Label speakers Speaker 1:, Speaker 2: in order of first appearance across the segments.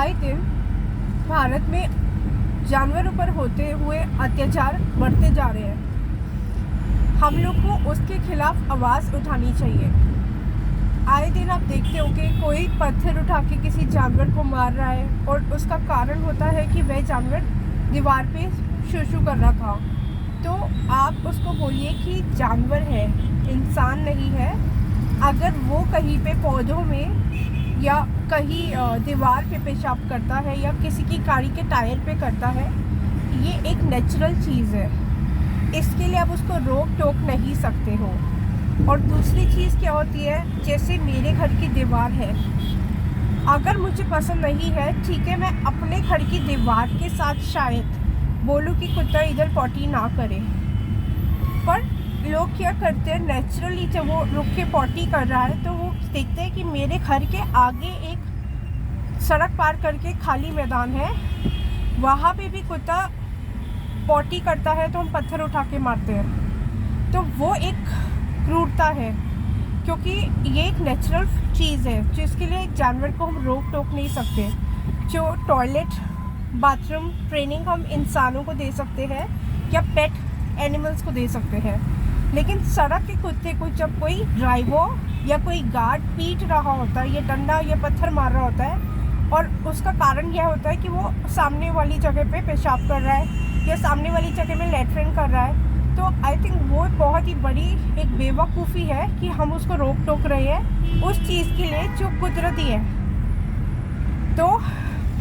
Speaker 1: आए दिन भारत में जानवरों पर होते हुए अत्याचार बढ़ते जा रहे हैं। हम लोग को उसके खिलाफ आवाज़ उठानी चाहिए। आए दिन आप देखते हो कि कोई पत्थर उठा के किसी जानवर को मार रहा है और उसका कारण होता है कि वह जानवर दीवार पे शू कर रहा था। तो आप उसको बोलिए कि जानवर है, इंसान नहीं है। अगर वो कहीं पे पौधों में या कहीं दीवार पे पेशाब करता है या किसी की गाड़ी के टायर पे करता है, ये एक नेचुरल चीज़ है। इसके लिए आप उसको रोक टोक नहीं सकते हो। और दूसरी चीज़ क्या होती है, जैसे मेरे घर की दीवार है, अगर मुझे पसंद नहीं है, ठीक है, मैं अपने घर की दीवार के साथ शायद बोलूँ कि कुत्ता इधर पॉटी ना करे, पर लोग क्या करते हैं, नेचुरली जब वो रुक के पॉटी कर रहा है तो वो देखते हैं कि मेरे घर के आगे एक सड़क पार करके खाली मैदान है, वहाँ पे भी कुत्ता पॉटी करता है तो हम पत्थर उठा के मारते हैं। तो वो एक क्रूरता है, क्योंकि ये एक नेचुरल चीज़ है जिसके लिए एक जानवर को हम रोक टोक नहीं सकते। जो टॉयलेट बाथरूम ट्रेनिंग हम इंसानों को दे सकते हैं या पेट एनिमल्स को दे सकते हैं, लेकिन सड़क के कुत्ते को जब कोई ड्राइवर या कोई गार्ड पीट रहा होता है या डंडा या पत्थर मार रहा होता है और उसका कारण यह होता है कि वो सामने वाली जगह पे पेशाब कर रहा है या सामने वाली जगह में लैट्रिन कर रहा है, तो आई थिंक वो बहुत ही बड़ी एक बेवकूफ़ी है कि हम उसको रोक टोक रहे हैं उस चीज़ के लिए जो कुदरती है। तो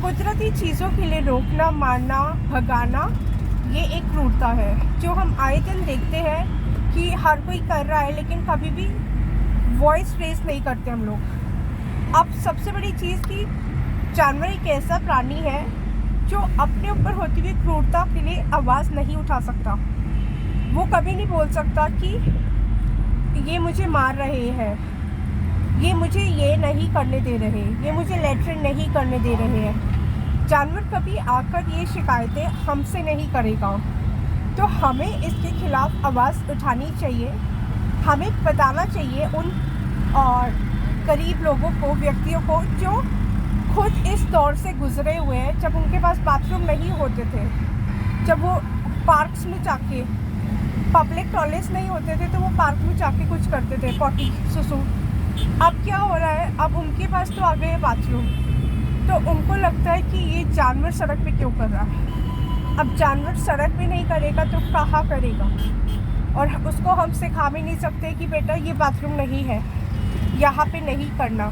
Speaker 1: कुदरती चीज़ों के लिए रोकना, मारना, भगाना, ये एक क्रूरता है जो हम आए दिन देखते हैं कि हर कोई कर रहा है, लेकिन कभी भी वॉइस रेस नहीं करते हम लोग। अब सबसे बड़ी चीज़ कि जानवर एक ऐसा प्राणी है जो अपने ऊपर होती हुई क्रूरता के लिए आवाज़ नहीं उठा सकता। वो कभी नहीं बोल सकता कि ये मुझे मार रहे हैं, ये मुझे ये नहीं करने दे रहे, ये मुझे लैट्रिन नहीं करने दे रहे हैं। जानवर कभी आकर ये शिकायतें हमसे नहीं करेगा। तो हमें इसके खिलाफ आवाज़ उठानी चाहिए। हमें बताना चाहिए उन और गरीब लोगों को, व्यक्तियों को जो खुद इस दौर से गुजरे हुए हैं, जब उनके पास बाथरूम नहीं होते थे, जब वो पार्क्स में जाके, पब्लिक टॉयलेट्स नहीं होते थे तो वो पार्क में जाके कुछ करते थे, पॉटी सुसु। अब क्या हो रहा है, अब उनके पास तो आ गए बाथरूम, तो उनको लगता है कि ये जानवर सड़क पे क्यों कर रहा है। अब जानवर सड़क पे नहीं करेगा तो कहाँ करेगा, और उसको हम सिखा भी नहीं सकते कि बेटा ये बाथरूम नहीं है, यहाँ पे नहीं करना।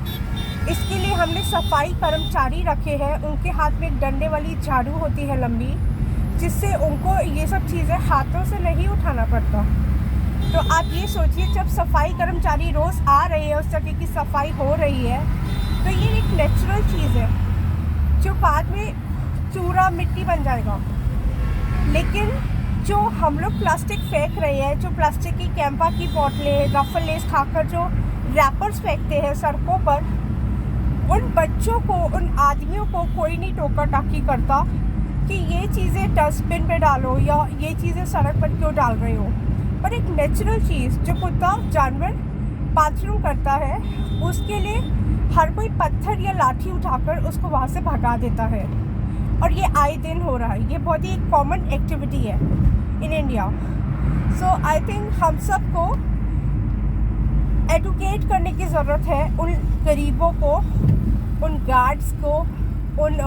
Speaker 1: इसके लिए हमने सफाई कर्मचारी रखे हैं, उनके हाथ में एक डंडे वाली झाड़ू होती है लंबी, जिससे उनको ये सब चीज़ें हाथों से नहीं उठाना पड़ता। तो आप ये सोचिए, जब सफाई कर्मचारी रोज़ आ रहे हैं, उस जगह की सफाई हो रही है, तो ये एक नेचुरल चीज़ है जो बाद में चूरा मिट्टी बन जाएगा। लेकिन जो हम लोग प्लास्टिक फेंक रहे हैं, जो प्लास्टिक की कैंपा की बोतलें, रफल लेस खाकर जो रैपर्स फेंकते हैं सड़कों पर, उन बच्चों को, उन आदमियों को कोई नहीं टोका टाकी करता कि ये चीज़ें डस्टबिन पे डालो या ये चीज़ें सड़क पर क्यों डाल रहे हो। पर एक नेचुरल चीज़ जो कुत्ता जानवर बाथरूम करता है, उसके लिए हर कोई पत्थर या लाठी उठाकर उसको वहाँ से भगा देता है, और ये आए दिन हो रहा है। ये बहुत ही एक कॉमन एक्टिविटी है in India. So I think हम सबको एडुकेट करने की ज़रूरत है उन गरीबों को, उन गार्ड्स को, उन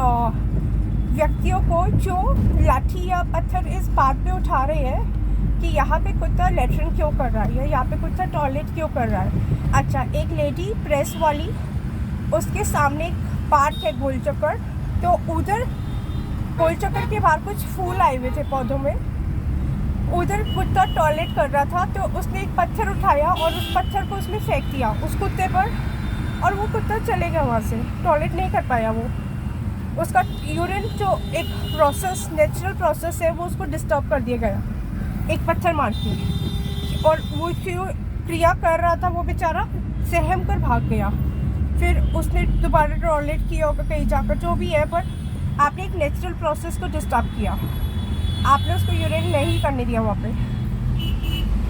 Speaker 1: व्यक्तियों को जो लाठी या पत्थर इस बात पे उठा रहे हैं कि यहाँ पे कुत्ता लैट्रिन क्यों कर रहा है या यहाँ पे कुत्ता टॉयलेट क्यों कर रहा है। अच्छा, एक लेडी प्रेस वाली, उसके सामने एक पार्क है गोल चक्कर, तो उधर गोल चक्कर के बाहर कुछ फूल आए हुए थे पौधों में, उधर कुत्ता टॉयलेट कर रहा था, तो उसने एक पत्थर उठाया और उस पत्थर को उसने फेंक दिया उस कुत्ते पर, और वो कुत्ता चले गया वहाँ से, टॉयलेट नहीं कर पाया। वो उसका यूरिन जो एक प्रोसेस, नेचुरल प्रोसेस है, वो उसको डिस्टर्ब कर दिया गया एक पत्थर मार के, और वो जो क्रिया कर रहा था वो बेचारा सहम कर भाग गया। फिर उसने दोबारा टॉयलेट किया होगा कहीं जाकर, जो भी है, पर आपने एक नेचुरल प्रोसेस को डिस्टर्ब किया, आपने उसको यूरिन नहीं करने दिया वहाँ पे।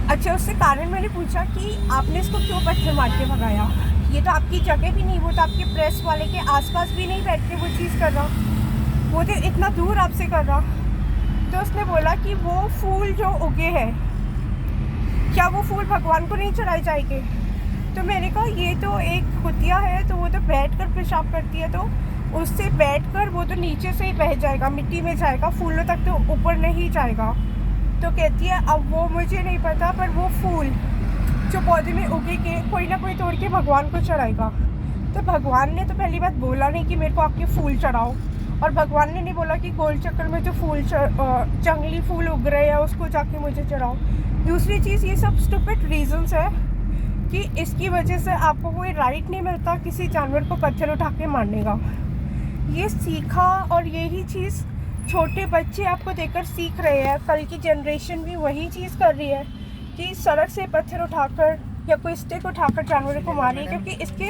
Speaker 1: अच्छा, उससे कारण मैंने पूछा कि आपने इसको क्यों पत्थर मार के भगाया, ये तो आपकी जगह भी नहीं, वो तो आपके प्रेस वाले के आसपास भी नहीं बैठ के वो चीज़ कर रहा, वो तो इतना दूर आपसे कर रहा। तो उसने बोला कि वो फूल जो उगे हैं, क्या वो फूल भगवान को नहीं चढ़ाए जाएंगे? तो मैंने कहा ये तो एक कुतिया है, तो वो तो बैठ कर पेशाब करती है, तो उससे बैठकर वो तो नीचे से ही बह जाएगा, मिट्टी में जाएगा, फूलों तक तो ऊपर नहीं जाएगा। तो कहती है अब वो मुझे नहीं पता, पर वो फूल जो पौधे में उगे के कोई ना कोई तोड़ के भगवान को चढ़ाएगा। तो भगवान ने तो पहली बात बोला नहीं कि मेरे को आपके फूल चढ़ाओ, और भगवान ने नहीं बोला कि गोल चक्कर में जो फूल जंगली फूल उग रहे हैं उसको जाके मुझे चढ़ाओ। दूसरी चीज़, ये सब स्टूपिड रीजंस है कि इसकी वजह से आपको कोई राइट नहीं मिलता किसी जानवर को पत्थर उठा के मारने का। ये सीखा, और यही चीज़ छोटे बच्चे आपको देखकर सीख रहे हैं। कल की जनरेशन भी वही चीज़ कर रही है कि सड़क से पत्थर उठाकर या कोई स्टिक उठाकर जानवरों को मारिए, क्योंकि इसके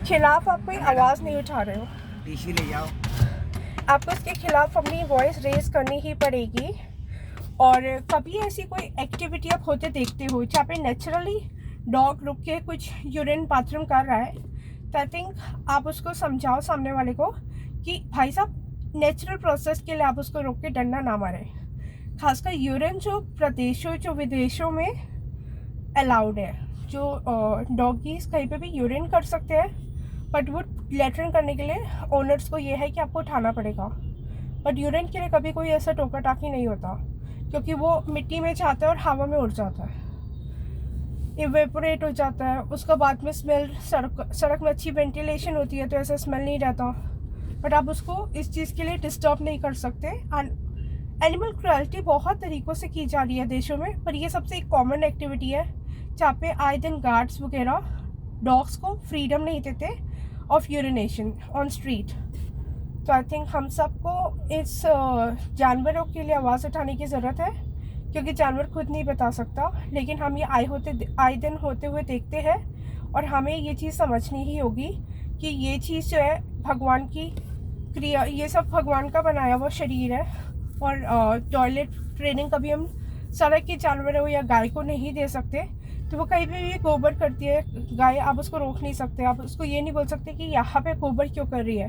Speaker 1: खिलाफ आप कोई आवाज़ नहीं उठा रहे हो।
Speaker 2: टीसी ले जाओ।
Speaker 1: आपको इसके खिलाफ अपनी वॉइस रेज करनी ही पड़ेगी। और कभी ऐसी कोई एक्टिविटी आप होते देखते हो जहाँ पे नेचुरली डॉग रुक के कुछ यूरिन बाथरूम कर रहा है, तो आई थिंक आप उसको समझाओ सामने वाले को कि भाई साहब नेचुरल प्रोसेस के लिए आप उसको रोक के डंडा ना मारें। खासकर यूरिन जो प्रदेशों जो विदेशों में अलाउड है, जो डॉगीज कहीं पे भी यूरिन कर सकते हैं, बट वो लेटरिन करने के लिए ओनर्स को ये है कि आपको उठाना पड़ेगा। बट यूरिन के लिए कभी कोई ऐसा टोका टाकी नहीं होता, क्योंकि वो मिट्टी में जाता है और हवा में उड़ जाता है, इवेपोरेट हो जाता है। उसका बाद में स्मेल, सड़क में अच्छी वेंटिलेशन होती है तो ऐसा स्मेल नहीं रहता, बट आप उसको इस चीज़ के लिए डिस्टर्ब नहीं कर सकते। एनिमल क्रुएल्टी बहुत तरीक़ों से की जा रही है देशों में, पर ये सबसे एक कॉमन एक्टिविटी है जहाँ पे आए दिन गार्ड्स वगैरह डॉग्स को फ्रीडम नहीं देते ऑफ यूरिनेशन ऑन स्ट्रीट। तो आई थिंक हम सबको इस जानवरों के लिए आवाज़ उठाने की ज़रूरत है, क्योंकि जानवर खुद नहीं बता सकता, लेकिन हम ये आए दिन होते हुए देखते हैं, और हमें ये चीज़ समझनी ही होगी कि ये चीज़ जो है भगवान की क्रिया, ये सब भगवान का बनाया हुआ शरीर है। और टॉयलेट ट्रेनिंग कभी हम सड़क के जानवरों या गाय को नहीं दे सकते। तो वो कहीं भी गोबर करती है गाय, आप उसको रोक नहीं सकते, आप उसको ये नहीं बोल सकते कि यहाँ पे गोबर क्यों कर रही है,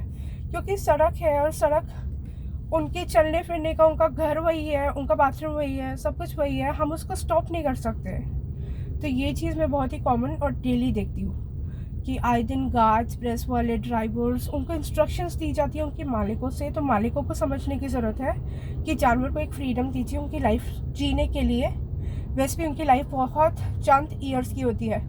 Speaker 1: क्योंकि सड़क है और सड़क उनके चलने फिरने का, उनका घर वही है, उनका बाथरूम वही है, सब कुछ वही है, हम उसको स्टॉप नहीं कर सकते। तो ये चीज़ मैं बहुत ही कॉमन और डेली देखती हूँ कि आए दिन गार्ड्स, प्रेस वाले, ड्राइवर्स, उनको इंस्ट्रक्शंस दी जाती है उनके मालिकों से। तो मालिकों को समझने की ज़रूरत है कि जानवर को एक फ्रीडम दीजिए उनकी लाइफ जीने के लिए। वैसे भी उनकी लाइफ बहुत चंद ईयर्स की होती है,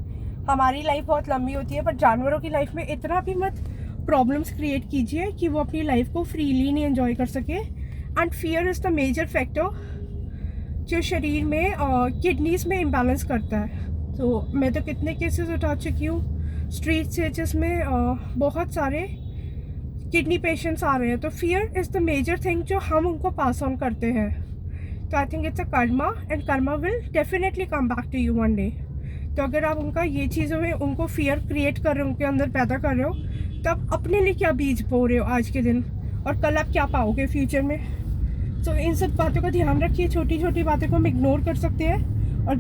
Speaker 1: हमारी लाइफ बहुत लंबी होती है, पर जानवरों की लाइफ में इतना भी मत प्रॉब्लम्स क्रिएट कीजिए कि वो अपनी लाइफ को फ्रीली नहीं एंजॉय कर सके। And fear is the major factor जो शरीर में किडनीज़ में इम्बैलेंस करता है। तो मैं तो कितने केसेस उठा चुकी हूँ स्ट्रीट से जिसमें बहुत सारे किडनी पेशेंट्स आ रहे हैं। तो fear is the major thing जो हम उनको पास ऑन करते हैं। तो I think it's a karma, and karma will definitely come back to you one day. तो अगर आप उनका ये चीज़ों में उनको फियर क्रिएट कर रहे हो, उनके अंदर पैदा कर रहे हो, तो आप अपने लिए क्या बीज बो रहे हो आज के दिन, और कल आप क्या पाओगे फ्यूचर में। तो इन सब बातों का ध्यान रखिए, छोटी छोटी बातों को हम इग्नोर कर सकते हैं और